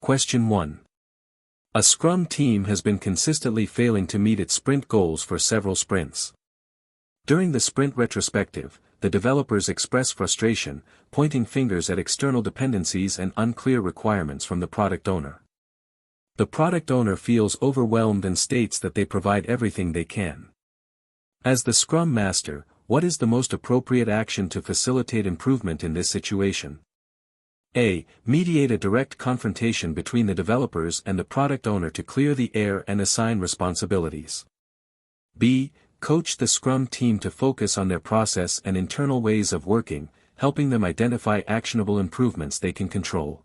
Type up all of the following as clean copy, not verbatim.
Question 1. A Scrum team has been consistently failing to meet its sprint goals for several sprints. During the sprint retrospective, the developers express frustration, pointing fingers at external dependencies and unclear requirements from the product owner. The product owner feels overwhelmed and states that they provide everything they can. As the Scrum Master, what is the most appropriate action to facilitate improvement in this situation? A. Mediate a direct confrontation between the developers and the product owner to clear the air and assign responsibilities. B. Coach the Scrum team to focus on their process and internal ways of working, helping them identify actionable improvements they can control.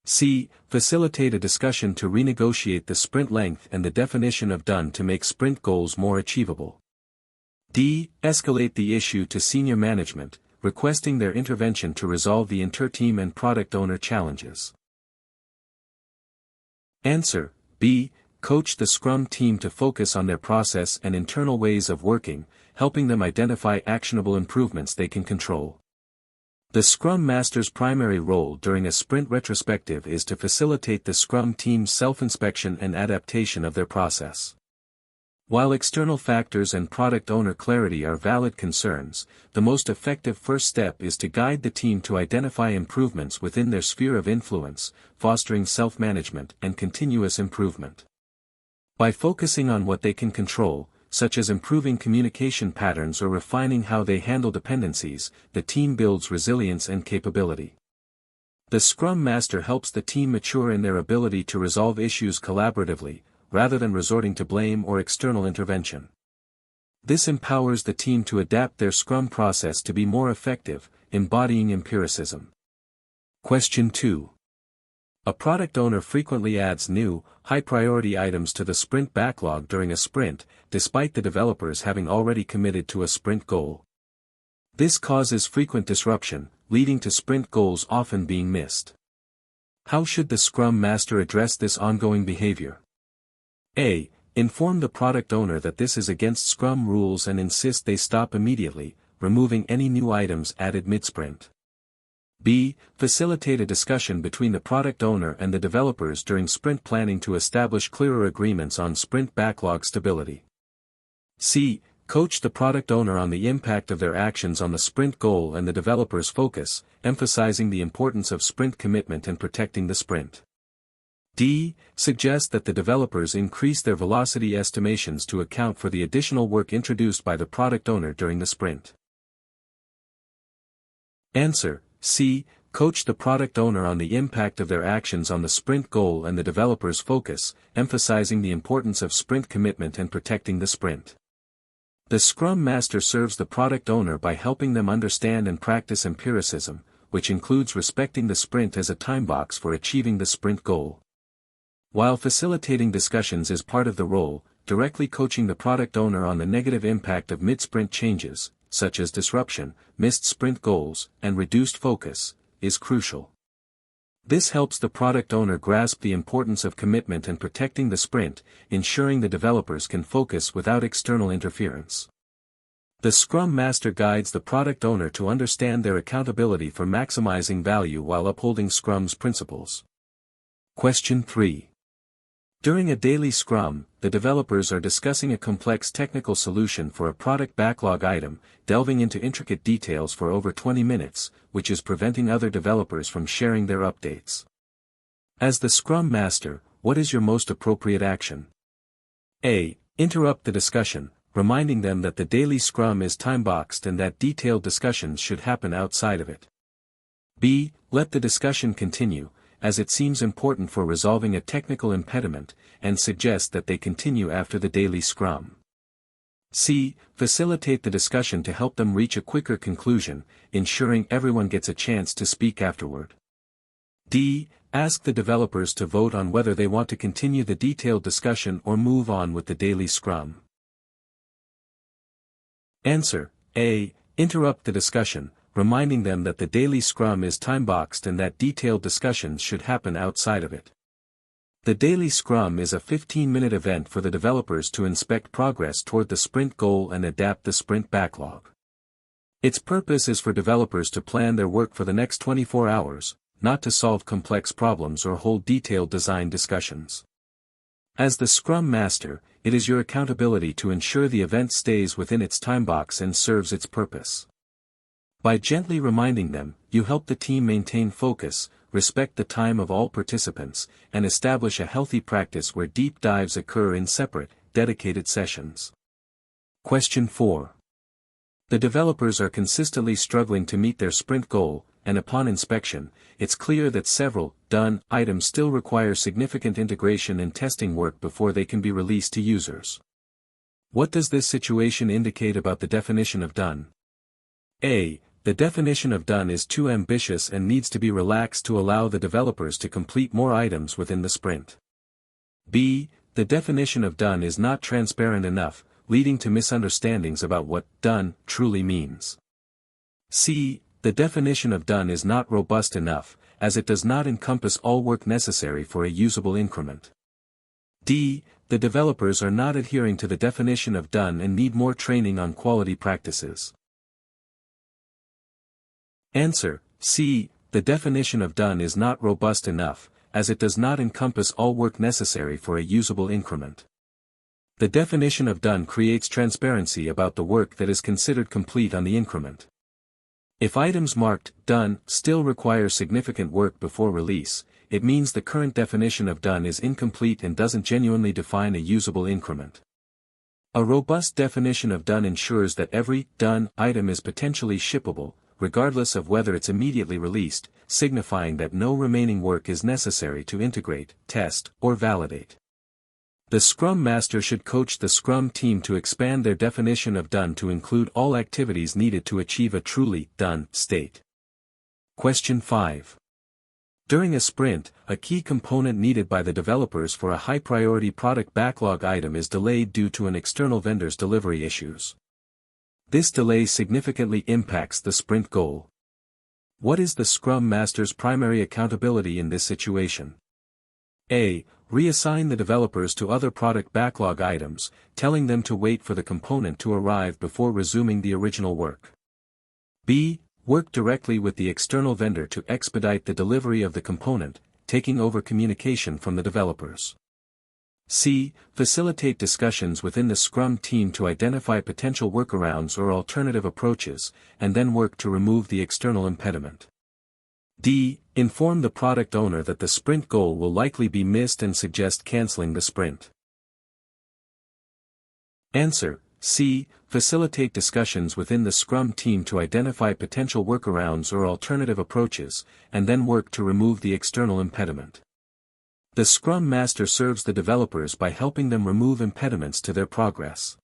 C. Facilitate a discussion to renegotiate the sprint length and the definition of done to make sprint goals more achievable. D. Escalate the issue to senior management, requesting their intervention to resolve the inter-team and product owner challenges. Answer: B. Coach the Scrum team to focus on their process and internal ways of working, helping them identify actionable improvements they can control. The Scrum Master's primary role during a sprint retrospective is to facilitate the Scrum team's self-inspection and adaptation of their process. While external factors and product owner clarity are valid concerns, the most effective first step is to guide the team to identify improvements within their sphere of influence, fostering self-management and continuous improvement. By focusing on what they can control, such as improving communication patterns or refining how they handle dependencies, the team builds resilience and capability. The Scrum Master helps the team mature in their ability to resolve issues collaboratively, rather than resorting to blame or external intervention. This empowers the team to adapt their Scrum process to be more effective, embodying empiricism. Question 2. A product owner frequently adds new, high-priority items to the sprint backlog during a sprint, despite the developers having already committed to a sprint goal. This causes frequent disruption, leading to sprint goals often being missed. How should the Scrum Master address this ongoing behavior? A. Inform the product owner that this is against Scrum rules and insist they stop immediately, removing any new items added mid-sprint. B. Facilitate a discussion between the product owner and the developers during sprint planning to establish clearer agreements on sprint backlog stability. C. Coach the product owner on the impact of their actions on the sprint goal and the developer's focus, emphasizing the importance of sprint commitment and protecting the sprint. D. Suggest that the developers increase their velocity estimations to account for the additional work introduced by the product owner during the sprint. Answer: C. Coach the product owner on the impact of their actions on the sprint goal and the developer's focus, emphasizing the importance of sprint commitment and protecting the sprint. The Scrum Master serves the product owner by helping them understand and practice empiricism, which includes respecting the sprint as a time box for achieving the sprint goal. While facilitating discussions is part of the role, directly coaching the product owner on the negative impact of mid-sprint changes, such as disruption, missed sprint goals, and reduced focus, is crucial. This helps the product owner grasp the importance of commitment and protecting the sprint, ensuring the developers can focus without external interference. The Scrum Master guides the product owner to understand their accountability for maximizing value while upholding Scrum's principles. Question 3. During a daily Scrum, the developers are discussing a complex technical solution for a product backlog item, delving into intricate details for over 20 minutes, which is preventing other developers from sharing their updates. As the Scrum Master, what is your most appropriate action? A. Interrupt the discussion, reminding them that the daily Scrum is time-boxed and that detailed discussions should happen outside of it. B. Let the discussion continue, as it seems important for resolving a technical impediment, and suggest that they continue after the daily Scrum. C. Facilitate the discussion to help them reach a quicker conclusion, ensuring everyone gets a chance to speak afterward. D. Ask the developers to vote on whether they want to continue the detailed discussion or move on with the daily Scrum. Answer: A. Interrupt the discussion, reminding them that the daily Scrum is time-boxed and that detailed discussions should happen outside of it. The daily Scrum is a 15-minute event for the developers to inspect progress toward the sprint goal and adapt the sprint backlog. Its purpose is for developers to plan their work for the next 24 hours, not to solve complex problems or hold detailed design discussions. As the Scrum Master, it is your accountability to ensure the event stays within its timebox and serves its purpose. By gently reminding them, you help the team maintain focus, respect the time of all participants, and establish a healthy practice where deep dives occur in separate, dedicated sessions. Question 4. The developers are consistently struggling to meet their sprint goal, and upon inspection, it's clear that several done items still require significant integration and testing work before they can be released to users. What does this situation indicate about the definition of done? A. The definition of done is too ambitious and needs to be relaxed to allow the developers to complete more items within the sprint. B. The definition of done is not transparent enough, leading to misunderstandings about what done truly means. C. The definition of done is not robust enough, as it does not encompass all work necessary for a usable increment. D. The developers are not adhering to the definition of done and need more training on quality practices. Answer: C. The definition of done is not robust enough, as it does not encompass all work necessary for a usable increment. The definition of done creates transparency about the work that is considered complete on the increment. If items marked done still require significant work before release, it means the current definition of done is incomplete and doesn't genuinely define a usable increment. A robust definition of done ensures that every done item is potentially shippable, regardless of whether it's immediately released, signifying that no remaining work is necessary to integrate, test, or validate. The Scrum Master should coach the Scrum team to expand their definition of done to include all activities needed to achieve a truly done state. Question 5. During a sprint, a key component needed by the developers for a high-priority product backlog item is delayed due to an external vendor's delivery issues. This delay significantly impacts the sprint goal. What is the Scrum Master's primary accountability in this situation? A. Reassign the developers to other product backlog items, telling them to wait for the component to arrive before resuming the original work. B. Work directly with the external vendor to expedite the delivery of the component, taking over communication from the developers. C. Facilitate discussions within the Scrum team to identify potential workarounds or alternative approaches, and then work to remove the external impediment. D. Inform the product owner that the sprint goal will likely be missed and suggest canceling the sprint. Answer: C. Facilitate discussions within the Scrum team to identify potential workarounds or alternative approaches, and then work to remove the external impediment. The Scrum Master serves the developers by helping them remove impediments to their progress.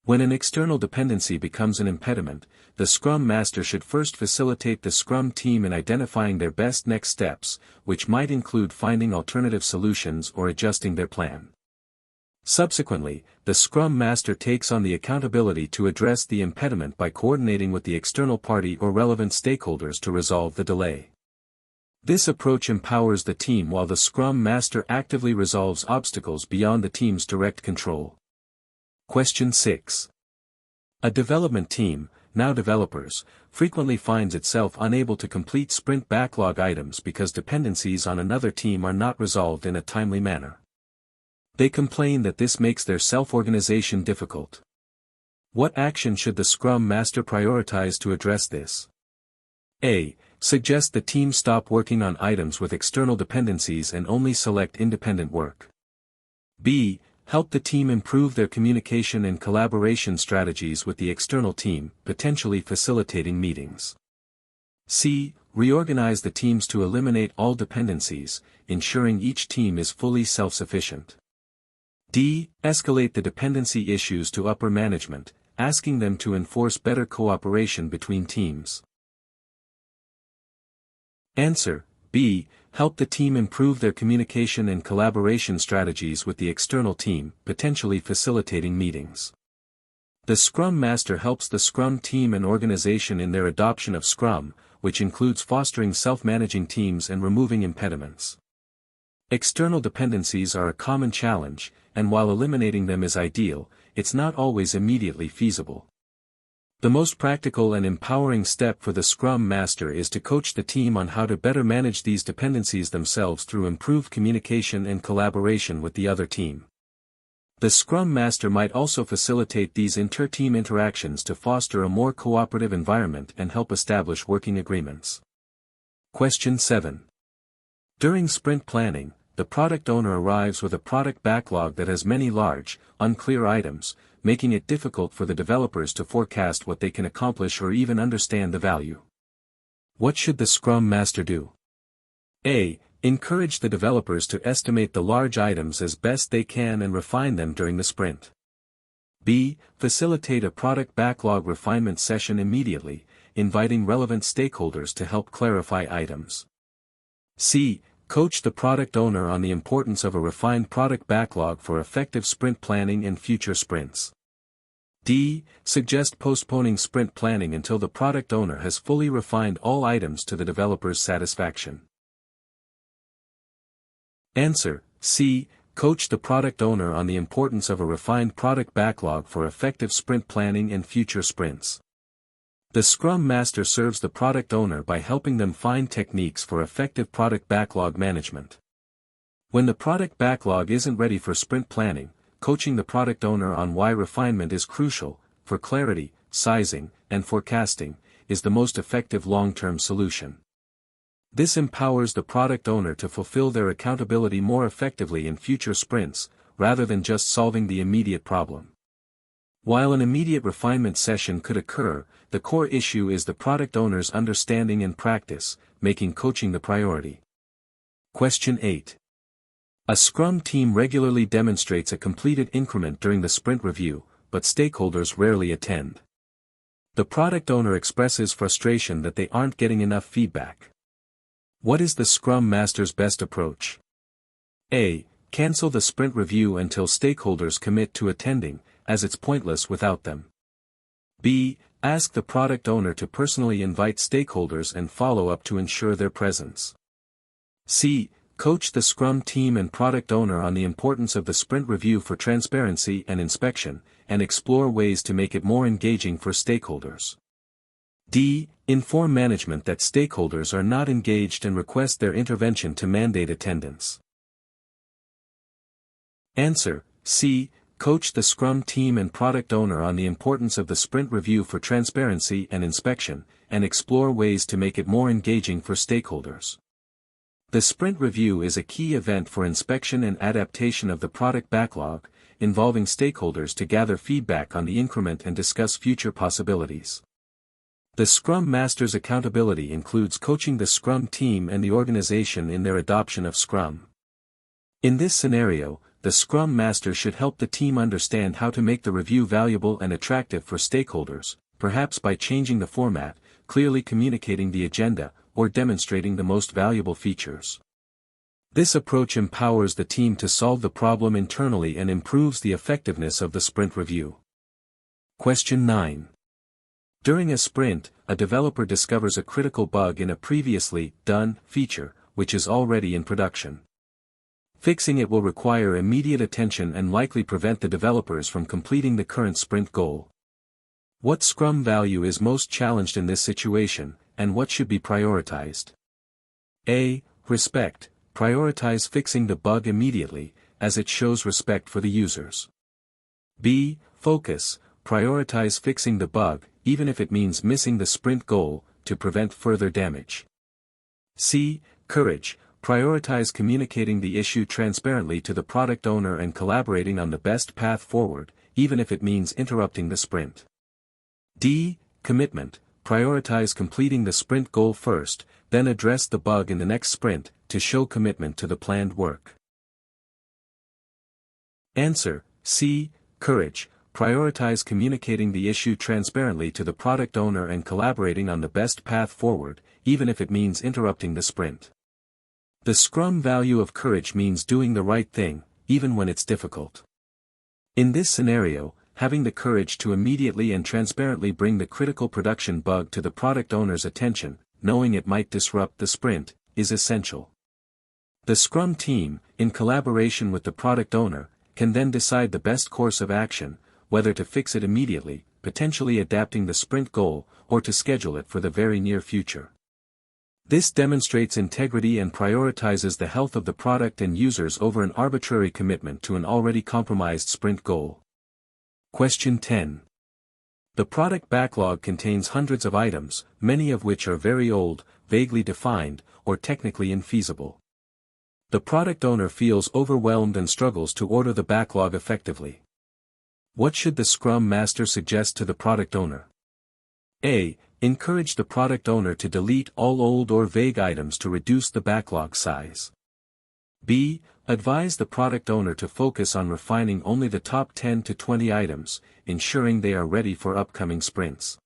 When an external dependency becomes an impediment, the Scrum Master should first facilitate the Scrum team in identifying their best next steps, which might include finding alternative solutions or adjusting their plan. Subsequently, the Scrum Master takes on the accountability to address the impediment by coordinating with the external party or relevant stakeholders to resolve the delay. This approach empowers the team while the Scrum Master actively resolves obstacles beyond the team's direct control. Question 6. A development team, now developers, frequently finds itself unable to complete sprint backlog items because dependencies on another team are not resolved in a timely manner. They complain that this makes their self-organization difficult. What action should the Scrum Master prioritize to address this? A. Suggest the team stop working on items with external dependencies and only select independent work. B. Help the team improve their communication and collaboration strategies with the external team, potentially facilitating meetings. C. Reorganize the teams to eliminate all dependencies, ensuring each team is fully self-sufficient. D. Escalate the dependency issues to upper management, asking them to enforce better cooperation between teams. Answer: B. Help the team improve their communication and collaboration strategies with the external team, potentially facilitating meetings. The Scrum Master helps the Scrum team and organization in their adoption of Scrum, which includes fostering self-managing teams and removing impediments. External dependencies are a common challenge, and while eliminating them is ideal, it's not always immediately feasible. The most practical and empowering step for the Scrum Master is to coach the team on how to better manage these dependencies themselves through improved communication and collaboration with the other team. The Scrum Master might also facilitate these inter-team interactions to foster a more cooperative environment and help establish working agreements. Question 7. During sprint planning, the product owner arrives with a product backlog that has many large, unclear items, making it difficult for the developers to forecast what they can accomplish or even understand the value. What should the Scrum Master do? A. Encourage the developers to estimate the large items as best they can and refine them during the sprint. B. Facilitate a product backlog refinement session immediately, inviting relevant stakeholders to help clarify items. C. Coach the product owner on the importance of a refined product backlog for effective sprint planning and future sprints. D. Suggest postponing sprint planning until the product owner has fully refined all items to the developer's satisfaction. Answer: C. Coach the product owner on the importance of a refined product backlog for effective sprint planning and future sprints. The Scrum Master serves the product owner by helping them find techniques for effective product backlog management. When the product backlog isn't ready for sprint planning, coaching the product owner on why refinement is crucial, for clarity, sizing, and forecasting, is the most effective long-term solution. This empowers the product owner to fulfill their accountability more effectively in future sprints, rather than just solving the immediate problem. While an immediate refinement session could occur, the core issue is the product owner's understanding and practice, making coaching the priority. Question 8. A Scrum team regularly demonstrates a completed increment during the sprint review, but stakeholders rarely attend. The product owner expresses frustration that they aren't getting enough feedback. What is the Scrum Master's best approach? A. Cancel the sprint review until stakeholders commit to attending, as it's pointless without them. B. Ask the product owner to personally invite stakeholders and follow up to ensure their presence. C. Coach the Scrum team and product owner on the importance of the sprint review for transparency and inspection, and explore ways to make it more engaging for stakeholders. D. Inform management that stakeholders are not engaged and request their intervention to mandate attendance. Answer: C. Coach the Scrum team and product owner on the importance of the sprint review for transparency and inspection, and explore ways to make it more engaging for stakeholders. The sprint review is a key event for inspection and adaptation of the product backlog, involving stakeholders to gather feedback on the increment and discuss future possibilities. The Scrum Master's accountability includes coaching the Scrum team and the organization in their adoption of Scrum. In this scenario, the Scrum Master should help the team understand how to make the review valuable and attractive for stakeholders, perhaps by changing the format, clearly communicating the agenda, or demonstrating the most valuable features. This approach empowers the team to solve the problem internally and improves the effectiveness of the sprint review. Question 9. During a sprint, a developer discovers a critical bug in a previously done feature, which is already in production. Fixing it will require immediate attention and likely prevent the developers from completing the current sprint goal. What Scrum value is most challenged in this situation, and what should be prioritized? A. Respect. Prioritize fixing the bug immediately, as it shows respect for the users. B. Focus. Prioritize fixing the bug, even if it means missing the sprint goal, to prevent further damage. C. Courage. Prioritize communicating the issue transparently to the product owner and collaborating on the best path forward, even if it means interrupting the sprint. D. Commitment. Prioritize completing the sprint goal first, then address the bug in the next sprint, to show commitment to the planned work. Answer: C. Courage. Prioritize communicating the issue transparently to the product owner and collaborating on the best path forward, even if it means interrupting the sprint. The Scrum value of courage means doing the right thing, even when it's difficult. In this scenario, having the courage to immediately and transparently bring the critical production bug to the product owner's attention, knowing it might disrupt the sprint, is essential. The Scrum team, in collaboration with the product owner, can then decide the best course of action, whether to fix it immediately, potentially adapting the sprint goal, or to schedule it for the very near future. This demonstrates integrity and prioritizes the health of the product and users over an arbitrary commitment to an already compromised sprint goal. Question 10. The product backlog contains hundreds of items, many of which are very old, vaguely defined, or technically infeasible. The product owner feels overwhelmed and struggles to order the backlog effectively. What should the Scrum Master suggest to the product owner? A. Encourage the product owner to delete all old or vague items to reduce the backlog size. B. Advise the product owner to focus on refining only the top 10 to 20 items, ensuring they are ready for upcoming sprints.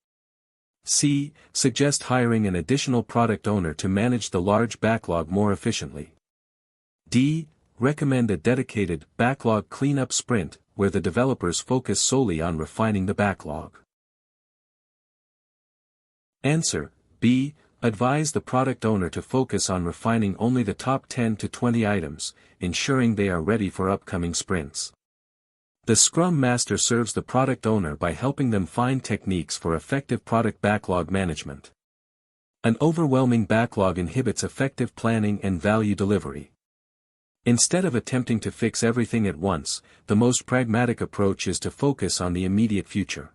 C. Suggest hiring an additional product owner to manage the large backlog more efficiently. D. Recommend a dedicated backlog cleanup sprint, where the developers focus solely on refining the backlog. Answer. B. Advise the product owner to focus on refining only the top 10 to 20 items, ensuring they are ready for upcoming sprints. The Scrum Master serves the product owner by helping them find techniques for effective product backlog management. An overwhelming backlog inhibits effective planning and value delivery. Instead of attempting to fix everything at once, the most pragmatic approach is to focus on the immediate future.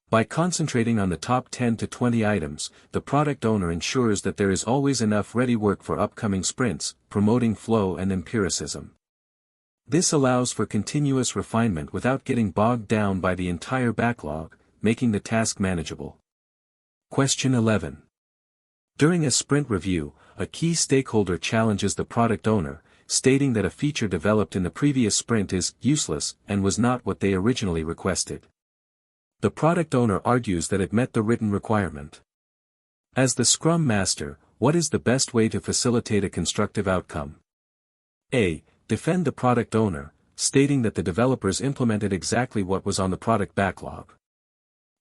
By concentrating on the top 10 to 20 items, the product owner ensures that there is always enough ready work for upcoming sprints, promoting flow and empiricism. This allows for continuous refinement without getting bogged down by the entire backlog, making the task manageable. Question 11. During a sprint review, a key stakeholder challenges the product owner, stating that a feature developed in the previous sprint is useless and was not what they originally requested. The product owner argues that it met the written requirement. As the Scrum Master, what is the best way to facilitate a constructive outcome? A. Defend the product owner, stating that the developers implemented exactly what was on the product backlog.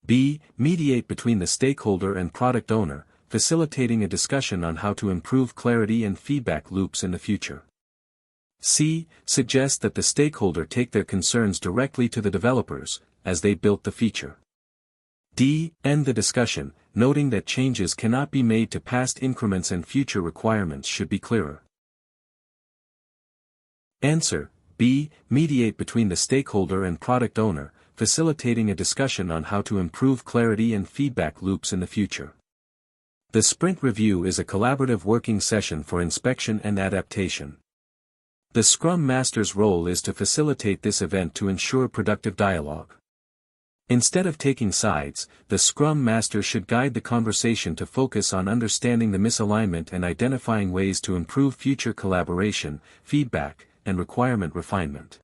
B. Mediate between the stakeholder and product owner, facilitating a discussion on how to improve clarity and feedback loops in the future. C. Suggest that the stakeholder take their concerns directly to the developers, as they built the feature. D. End the discussion, noting that changes cannot be made to past increments and future requirements should be clearer. Answer. B. Mediate between the stakeholder and product owner, facilitating a discussion on how to improve clarity and feedback loops in the future. The sprint review is a collaborative working session for inspection and adaptation. The Scrum Master's role is to facilitate this event to ensure productive dialogue. Instead of taking sides, the Scrum Master should guide the conversation to focus on understanding the misalignment and identifying ways to improve future collaboration, feedback, and requirement refinement.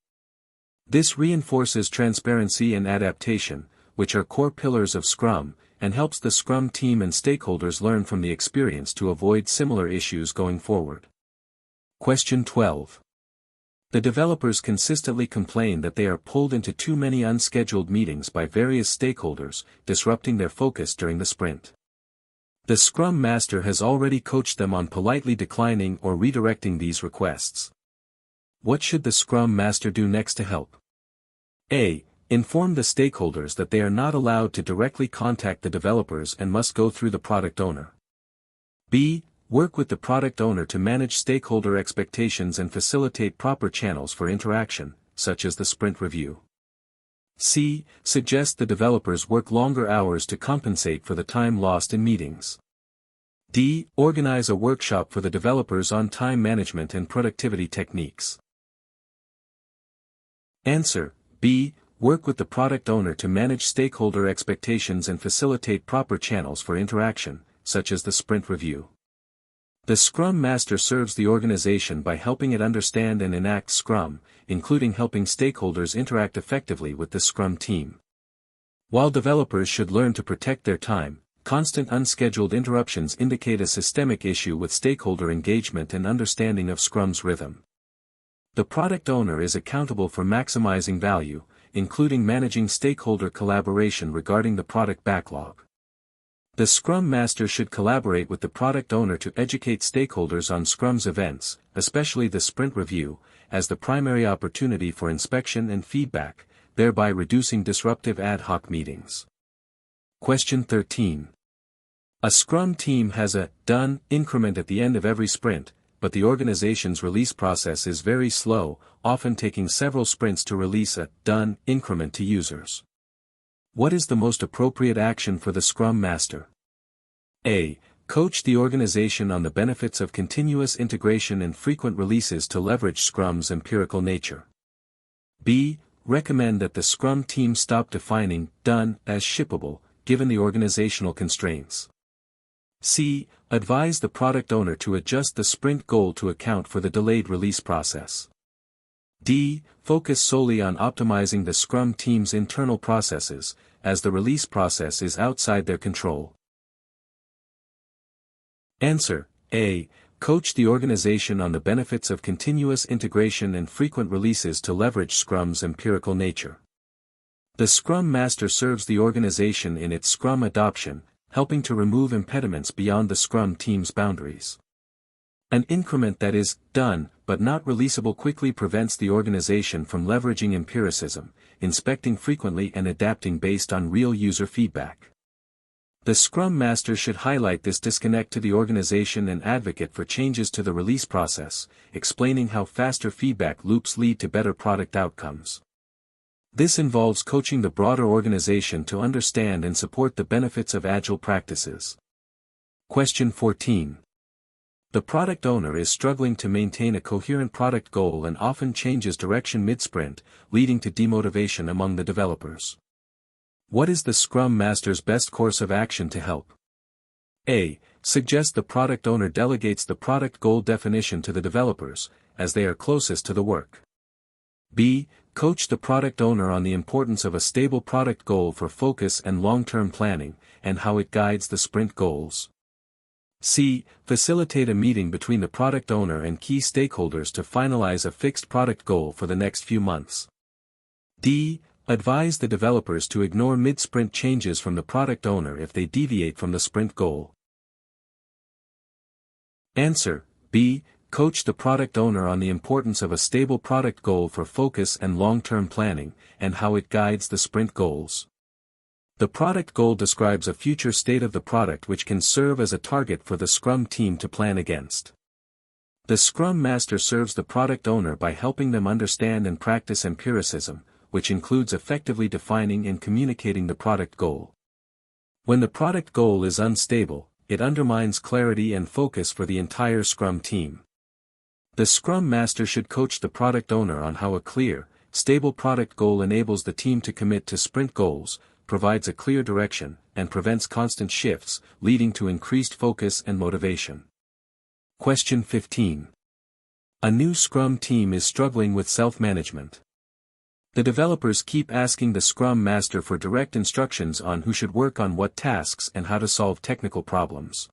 This reinforces transparency and adaptation, which are core pillars of Scrum, and helps the Scrum team and stakeholders learn from the experience to avoid similar issues going forward. Question 12. The developers consistently complain that they are pulled into too many unscheduled meetings by various stakeholders, disrupting their focus during the sprint. The Scrum Master has already coached them on politely declining or redirecting these requests. What should the Scrum Master do next to help? A. Inform the stakeholders that they are not allowed to directly contact the developers and must go through the product owner. B. Work with the product owner to manage stakeholder expectations and facilitate proper channels for interaction, such as the sprint review. C. Suggest the developers work longer hours to compensate for the time lost in meetings. D. Organize a workshop for the developers on time management and productivity techniques. Answer. B. Work with the product owner to manage stakeholder expectations and facilitate proper channels for interaction, such as the sprint review. The Scrum Master serves the organization by helping it understand and enact Scrum, including helping stakeholders interact effectively with the Scrum team. While developers should learn to protect their time, constant unscheduled interruptions indicate a systemic issue with stakeholder engagement and understanding of Scrum's rhythm. The product owner is accountable for maximizing value, including managing stakeholder collaboration regarding the product backlog. The Scrum Master should collaborate with the product owner to educate stakeholders on Scrum's events, especially the sprint review, as the primary opportunity for inspection and feedback, thereby reducing disruptive ad hoc meetings. Question 13. A Scrum team has a done increment at the end of every sprint, but the organization's release process is very slow, often taking several sprints to release a done increment to users. What is the most appropriate action for the Scrum Master? A. Coach the organization on the benefits of continuous integration and frequent releases to leverage Scrum's empirical nature. B. Recommend that the Scrum team stop defining done as shippable, given the organizational constraints. C. Advise the product owner to adjust the sprint goal to account for the delayed release process. D. Focus solely on optimizing the Scrum team's internal processes, as the release process is outside their control. Answer. A. Coach the organization on the benefits of continuous integration and frequent releases to leverage Scrum's empirical nature. The Scrum Master serves the organization in its Scrum adoption, helping to remove impediments beyond the Scrum team's boundaries. An increment that is done, but not releasable quickly prevents the organization from leveraging empiricism, inspecting frequently and adapting based on real user feedback. The Scrum Master should highlight this disconnect to the organization and advocate for changes to the release process, explaining how faster feedback loops lead to better product outcomes. This involves coaching the broader organization to understand and support the benefits of agile practices. Question 14. The product owner is struggling to maintain a coherent product goal and often changes direction mid-sprint, leading to demotivation among the developers. What is the Scrum Master's best course of action to help? A. Suggest the product owner delegates the product goal definition to the developers, as they are closest to the work. B. Coach the product owner on the importance of a stable product goal for focus and long-term planning, and how it guides the sprint goals. C. Facilitate a meeting between the product owner and key stakeholders to finalize a fixed product goal for the next few months. D. Advise the developers to ignore mid-sprint changes from the product owner if they deviate from the sprint goal. Answer. B. Coach the product owner on the importance of a stable product goal for focus and long-term planning, and how it guides the sprint goals. The product goal describes a future state of the product which can serve as a target for the Scrum team to plan against. The Scrum Master serves the product owner by helping them understand and practice empiricism, which includes effectively defining and communicating the product goal. When the product goal is unstable, it undermines clarity and focus for the entire Scrum team. The Scrum Master should coach the product owner on how a clear, stable product goal enables the team to commit to sprint goals, provides a clear direction, and prevents constant shifts, leading to increased focus and motivation. Question 15. A new Scrum team is struggling with self-management. The developers keep asking the Scrum Master for direct instructions on who should work on what tasks and how to solve technical problems.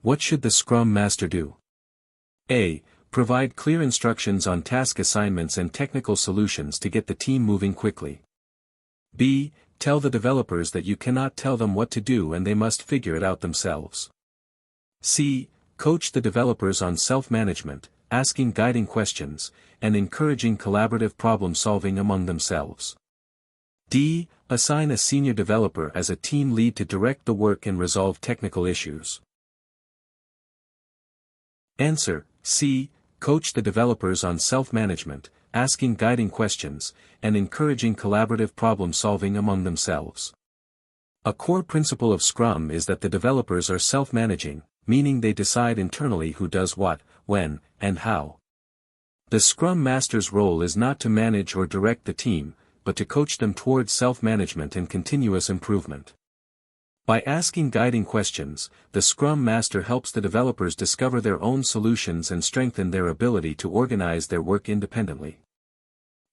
What should the Scrum Master do? A. Provide clear instructions on task assignments and technical solutions to get the team moving quickly. B. Tell the developers that you cannot tell them what to do and they must figure it out themselves. C. Coach the developers on self-management, asking guiding questions, and encouraging collaborative problem-solving among themselves. D. Assign a senior developer as a team lead to direct the work and resolve technical issues. Answer. C. Coach the developers on self-management, asking guiding questions, and encouraging collaborative problem-solving among themselves. A core principle of Scrum is that the developers are self-managing, meaning they decide internally who does what, when, and how. The Scrum Master's role is not to manage or direct the team, but to coach them towards self-management and continuous improvement. By asking guiding questions, the Scrum Master helps the developers discover their own solutions and strengthen their ability to organize their work independently.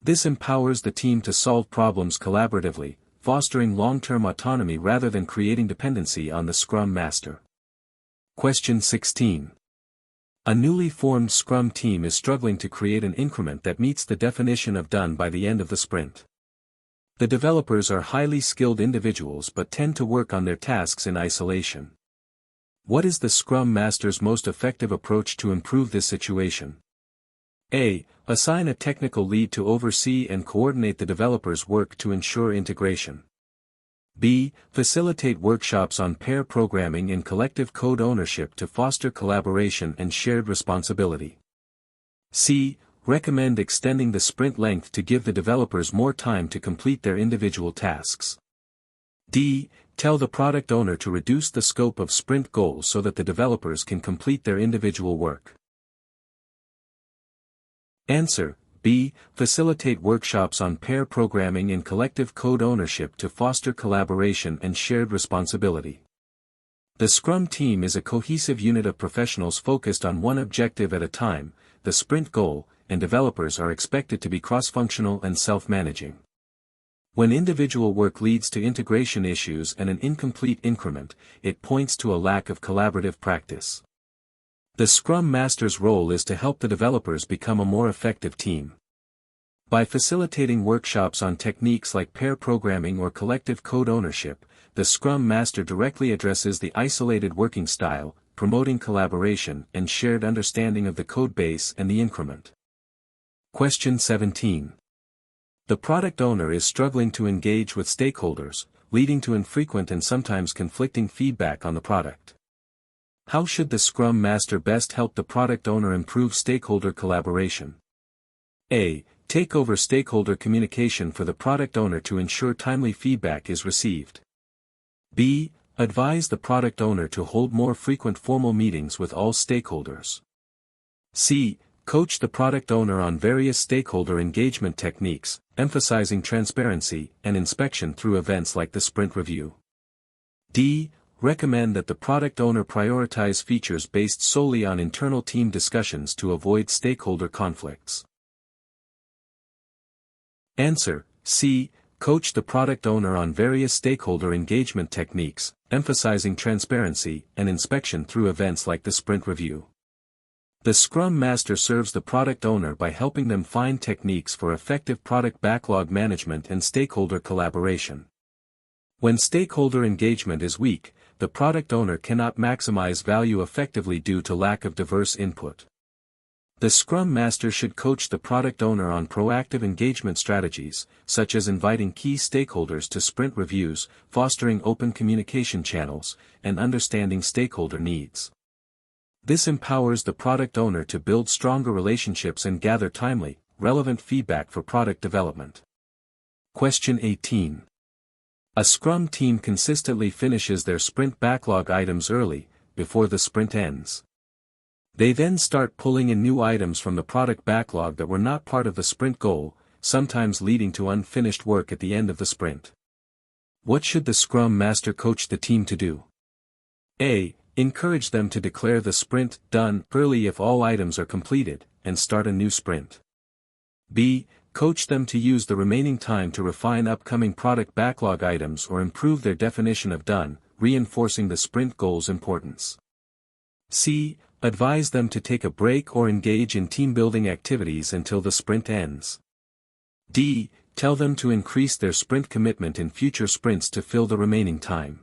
This empowers the team to solve problems collaboratively, fostering long-term autonomy rather than creating dependency on the Scrum Master. Question 16. A newly formed Scrum team is struggling to create an increment that meets the definition of done by the end of the sprint. The developers are highly skilled individuals but tend to work on their tasks in isolation. What is the Scrum Master's most effective approach to improve this situation? A. Assign a technical lead to oversee and coordinate the developer's work to ensure integration. B. Facilitate workshops on pair programming and collective code ownership to foster collaboration and shared responsibility. C. Recommend extending the sprint length to give the developers more time to complete their individual tasks. D. Tell the product owner to reduce the scope of sprint goals so that the developers can complete their individual work. Answer: B. Facilitate workshops on pair programming and collective code ownership to foster collaboration and shared responsibility. The Scrum team is a cohesive unit of professionals focused on one objective at a time, the sprint goal, and developers are expected to be cross-functional and self-managing. When individual work leads to integration issues and an incomplete increment, it points to a lack of collaborative practice. The Scrum Master's role is to help the developers become a more effective team. By facilitating workshops on techniques like pair programming or collective code ownership, the Scrum Master directly addresses the isolated working style, promoting collaboration and shared understanding of the code base and the increment. Question 17. The product owner is struggling to engage with stakeholders, leading to infrequent and sometimes conflicting feedback on the product. How should the Scrum Master best help the product owner improve stakeholder collaboration? A. Take over stakeholder communication for the product owner to ensure timely feedback is received. B. Advise the product owner to hold more frequent formal meetings with all stakeholders. C. Coach the product owner on various stakeholder engagement techniques, emphasizing transparency and inspection through events like the sprint review. D. Recommend that the product owner prioritize features based solely on internal team discussions to avoid stakeholder conflicts. Answer: C. Coach the product owner on various stakeholder engagement techniques, emphasizing transparency and inspection through events like the sprint review. The Scrum Master serves the product owner by helping them find techniques for effective product backlog management and stakeholder collaboration. When stakeholder engagement is weak, the product owner cannot maximize value effectively due to lack of diverse input. The Scrum Master should coach the product owner on proactive engagement strategies, such as inviting key stakeholders to sprint reviews, fostering open communication channels, and understanding stakeholder needs. This empowers the product owner to build stronger relationships and gather timely, relevant feedback for product development. Question 18. A Scrum team consistently finishes their sprint backlog items early, before the sprint ends. They then start pulling in new items from the product backlog that were not part of the sprint goal, sometimes leading to unfinished work at the end of the sprint. What should the Scrum Master coach the team to do? A. Encourage them to declare the sprint done early if all items are completed, and start a new sprint. B. Coach them to use the remaining time to refine upcoming product backlog items or improve their definition of done, reinforcing the sprint goal's importance. C. Advise them to take a break or engage in team-building activities until the sprint ends. D. Tell them to increase their sprint commitment in future sprints to fill the remaining time.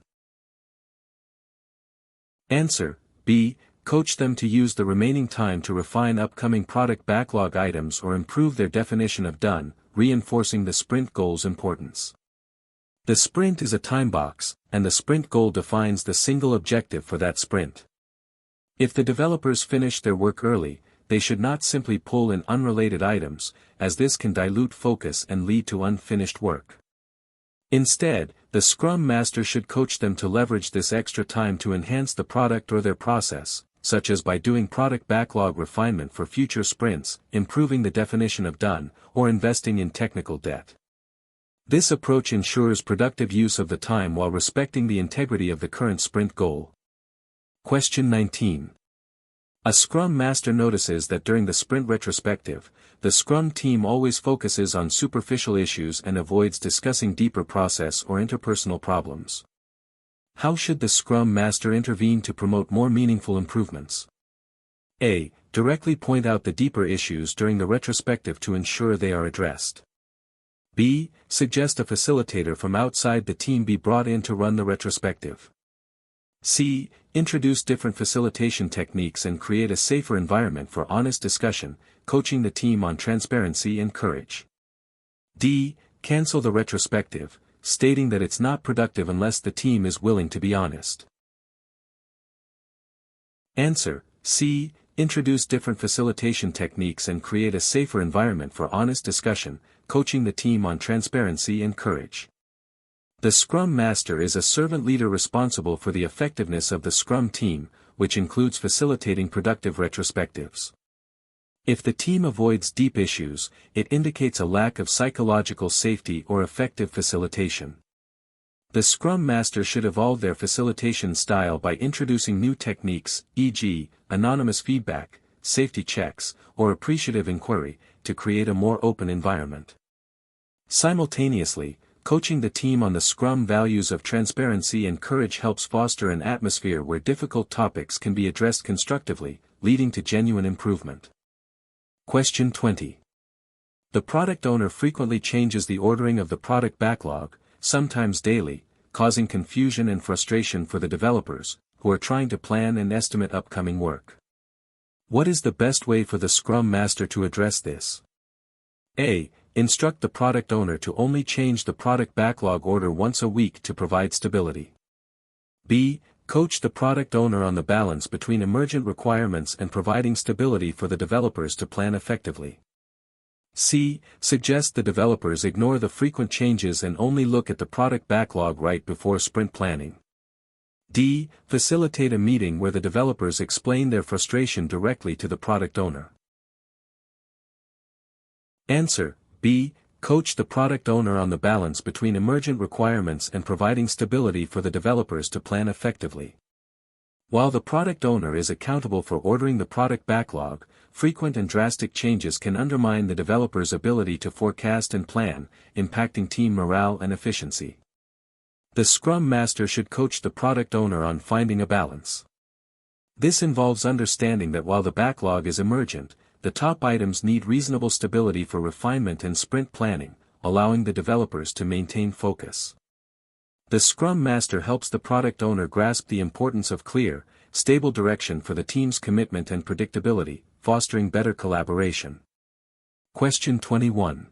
Answer: B. Coach them to use the remaining time to refine upcoming product backlog items or improve their definition of done, reinforcing the sprint goal's importance. The sprint is a time box, and the sprint goal defines the single objective for that sprint. If the developers finish their work early, they should not simply pull in unrelated items, as this can dilute focus and lead to unfinished work. Instead, the Scrum Master should coach them to leverage this extra time to enhance the product or their process, such as by doing product backlog refinement for future sprints, improving the definition of done, or investing in technical debt. This approach ensures productive use of the time while respecting the integrity of the current sprint goal. Question 19. A Scrum Master notices that during the sprint retrospective, the Scrum team always focuses on superficial issues and avoids discussing deeper process or interpersonal problems. How should the Scrum Master intervene to promote more meaningful improvements? A. Directly point out the deeper issues during the retrospective to ensure they are addressed. B. Suggest a facilitator from outside the team be brought in to run the retrospective. C. Introduce different facilitation techniques and create a safer environment for honest discussion, coaching the team on transparency and courage. D. Cancel the retrospective, stating that it's not productive unless the team is willing to be honest. Answer: C. Introduce different facilitation techniques and create a safer environment for honest discussion, coaching the team on transparency and courage. The Scrum Master is a servant leader responsible for the effectiveness of the Scrum team, which includes facilitating productive retrospectives. If the team avoids deep issues, it indicates a lack of psychological safety or effective facilitation. The Scrum Master should evolve their facilitation style by introducing new techniques, e.g., anonymous feedback, safety checks, or appreciative inquiry, to create a more open environment. Simultaneously, coaching the team on the Scrum values of transparency and courage helps foster an atmosphere where difficult topics can be addressed constructively, leading to genuine improvement. Question 20. The product owner frequently changes the ordering of the product backlog, sometimes daily, causing confusion and frustration for the developers, who are trying to plan and estimate upcoming work. What is the best way for the Scrum Master to address this? A. Instruct the product owner to only change the product backlog order once a week to provide stability. B. Coach the product owner on the balance between emergent requirements and providing stability for the developers to plan effectively. C. Suggest the developers ignore the frequent changes and only look at the product backlog right before sprint planning. D. Facilitate a meeting where the developers explain their frustration directly to the product owner. Answer: B. Coach the product owner on the balance between emergent requirements and providing stability for the developers to plan effectively. While the product owner is accountable for ordering the product backlog, frequent and drastic changes can undermine the developer's ability to forecast and plan, impacting team morale and efficiency. The Scrum Master should coach the product owner on finding a balance. This involves understanding that while the backlog is emergent, the top items need reasonable stability for refinement and sprint planning, allowing the developers to maintain focus. The Scrum Master helps the product owner grasp the importance of clear, stable direction for the team's commitment and predictability, fostering better collaboration. Question 21.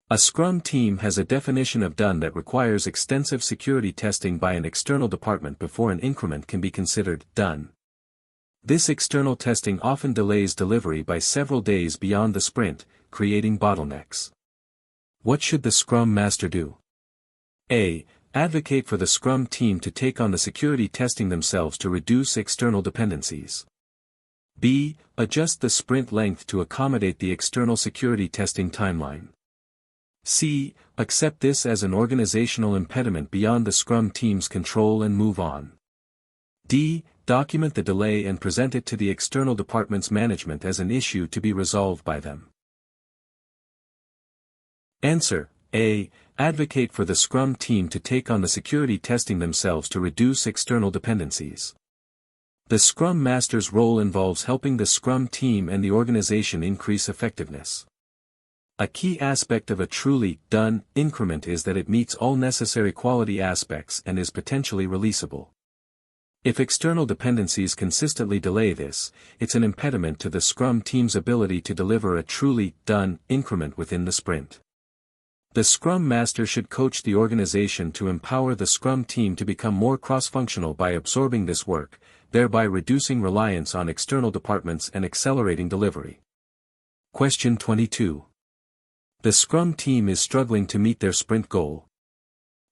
A Scrum team has a definition of done that requires extensive security testing by an external department before an increment can be considered done. This external testing often delays delivery by several days beyond the sprint, creating bottlenecks. What should the Scrum Master do? A. Advocate for the Scrum team to take on the security testing themselves to reduce external dependencies. B. Adjust the sprint length to accommodate the external security testing timeline. C. Accept this as an organizational impediment beyond the Scrum team's control and move on. D. Document the delay and present it to the external department's management as an issue to be resolved by them. Answer: A. Advocate for the Scrum team to take on the security testing themselves to reduce external dependencies. The Scrum Master's role involves helping the Scrum team and the organization increase effectiveness. A key aspect of a truly done increment is that it meets all necessary quality aspects and is potentially releasable. If external dependencies consistently delay this, it's an impediment to the Scrum team's ability to deliver a truly done increment within the sprint. The Scrum Master should coach the organization to empower the Scrum team to become more cross-functional by absorbing this work, thereby reducing reliance on external departments and accelerating delivery. Question 22. The Scrum team is struggling to meet their sprint goal.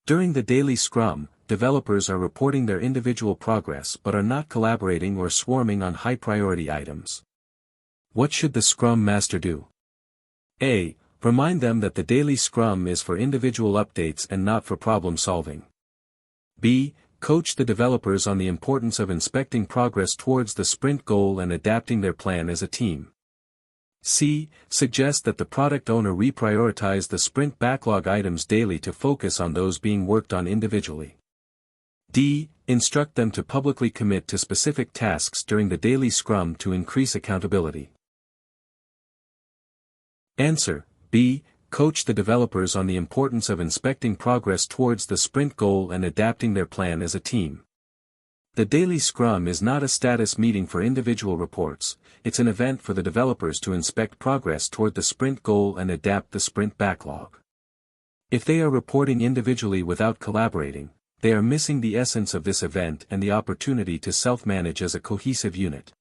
During the daily Scrum, developers are reporting their individual progress but are not collaborating or swarming on high-priority items. What should the Scrum Master do? A. Remind them that the daily Scrum is for individual updates and not for problem solving. B. Coach the developers on the importance of inspecting progress towards the sprint goal and adapting their plan as a team. C. Suggest that the product owner reprioritize the sprint backlog items daily to focus on those being worked on individually. D. Instruct them to publicly commit to specific tasks during the daily Scrum to increase accountability. Answer: B. Coach the developers on the importance of inspecting progress towards the sprint goal and adapting their plan as a team. The daily Scrum is not a status meeting for individual reports, it's an event for the developers to inspect progress toward the sprint goal and adapt the sprint backlog. If they are reporting individually without collaborating, they are missing the essence of this event and the opportunity to self-manage as a cohesive unit.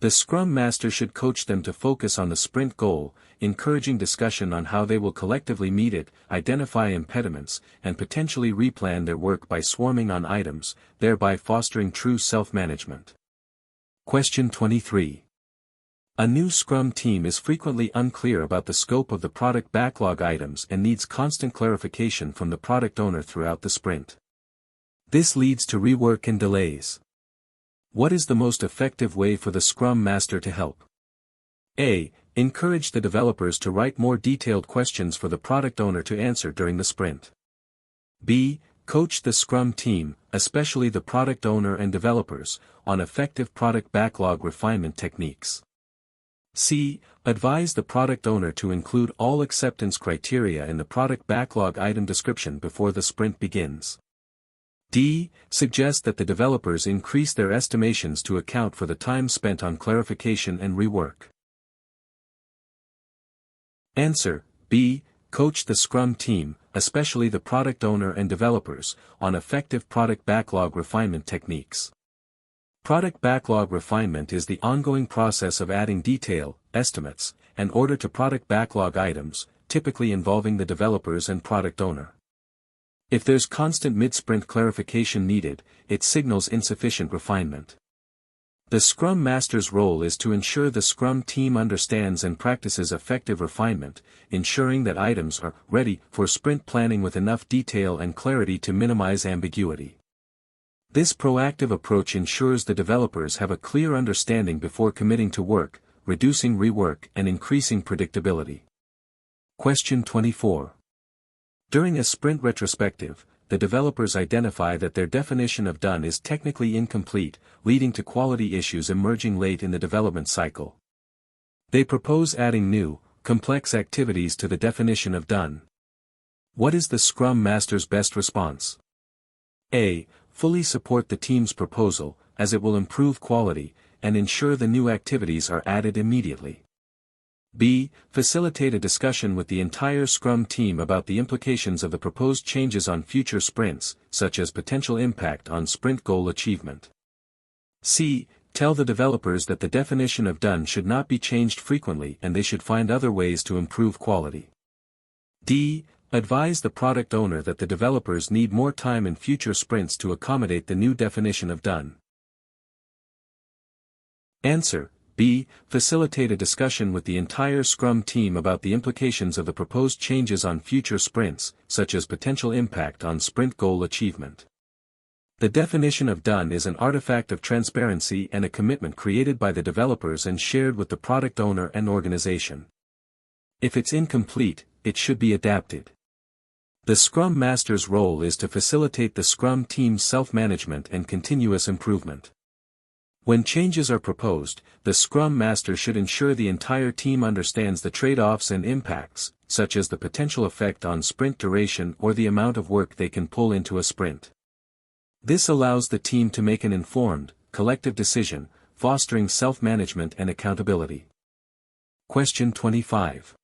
The Scrum Master should coach them to focus on the sprint goal, encouraging discussion on how they will collectively meet it, identify impediments, and potentially replan their work by swarming on items, thereby fostering true self-management. Question 23. A new Scrum team is frequently unclear about the scope of the product backlog items and needs constant clarification from the product owner throughout the sprint. This leads to rework and delays. What is the most effective way for the Scrum Master to help? A. Encourage the developers to write more detailed questions for the product owner to answer during the sprint. B. Coach the Scrum team, especially the product owner and developers, on effective product backlog refinement techniques. C. Advise the product owner to include all acceptance criteria in the product backlog item description before the sprint begins. D. Suggest that the developers increase their estimations to account for the time spent on clarification and rework. Answer. B. Coach the Scrum team, especially the product owner and developers, on effective product backlog refinement techniques. Product backlog refinement is the ongoing process of adding detail, estimates, and order to product backlog items, typically involving the developers and product owner. If there's constant mid-sprint clarification needed, it signals insufficient refinement. The Scrum Master's role is to ensure the Scrum team understands and practices effective refinement, ensuring that items are ready for sprint planning with enough detail and clarity to minimize ambiguity. This proactive approach ensures the developers have a clear understanding before committing to work, reducing rework and increasing predictability. Question 24. During a sprint retrospective, the developers identify that their definition of done is technically incomplete, leading to quality issues emerging late in the development cycle. They propose adding new, complex activities to the definition of done. What is the Scrum Master's best response? A. Fully support the team's proposal, as it will improve quality, and ensure the new activities are added immediately. B. Facilitate a discussion with the entire Scrum team about the implications of the proposed changes on future sprints, such as potential impact on sprint goal achievement. C. Tell the developers that the definition of done should not be changed frequently and they should find other ways to improve quality. D. Advise the product owner that the developers need more time in future sprints to accommodate the new definition of done. Answer. B. Facilitate a discussion with the entire Scrum team about the implications of the proposed changes on future sprints, such as potential impact on sprint goal achievement. The definition of done is an artifact of transparency and a commitment created by the developers and shared with the product owner and organization. If it's incomplete, it should be adapted. The Scrum Master's role is to facilitate the Scrum team's self-management and continuous improvement. When changes are proposed, the Scrum Master should ensure the entire team understands the trade-offs and impacts, such as the potential effect on sprint duration or the amount of work they can pull into a sprint. This allows the team to make an informed, collective decision, fostering self-management and accountability. Question 25.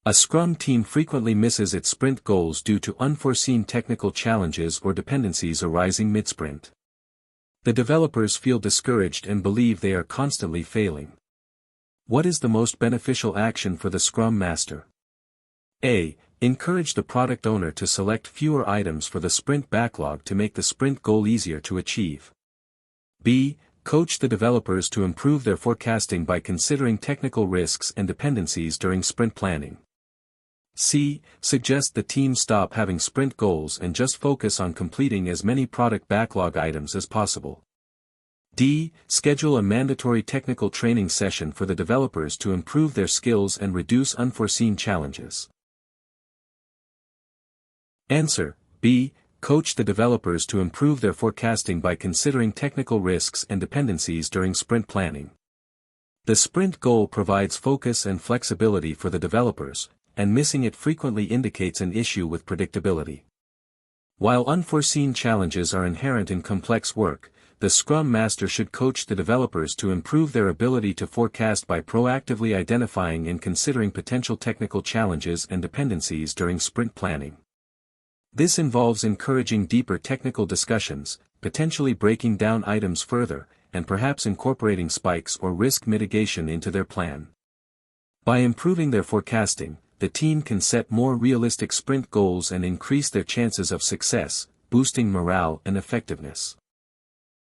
A Scrum team frequently misses its sprint goals due to unforeseen technical challenges or dependencies arising mid-sprint. The developers feel discouraged and believe they are constantly failing. What is the most beneficial action for the Scrum Master? A. Encourage the product owner to select fewer items for the sprint backlog to make the sprint goal easier to achieve. B. Coach the developers to improve their forecasting by considering technical risks and dependencies during sprint planning. C. Suggest the team stop having sprint goals and just focus on completing as many product backlog items as possible. D. Schedule a mandatory technical training session for the developers to improve their skills and reduce unforeseen challenges. Answer. B. Coach the developers to improve their forecasting by considering technical risks and dependencies during sprint planning. The sprint goal provides focus and flexibility for the developers, and missing it frequently indicates an issue with predictability. While unforeseen challenges are inherent in complex work, the Scrum Master should coach the developers to improve their ability to forecast by proactively identifying and considering potential technical challenges and dependencies during sprint planning. This involves encouraging deeper technical discussions, potentially breaking down items further, and perhaps incorporating spikes or risk mitigation into their plan. By improving their forecasting, the team can set more realistic sprint goals and increase their chances of success, boosting morale and effectiveness.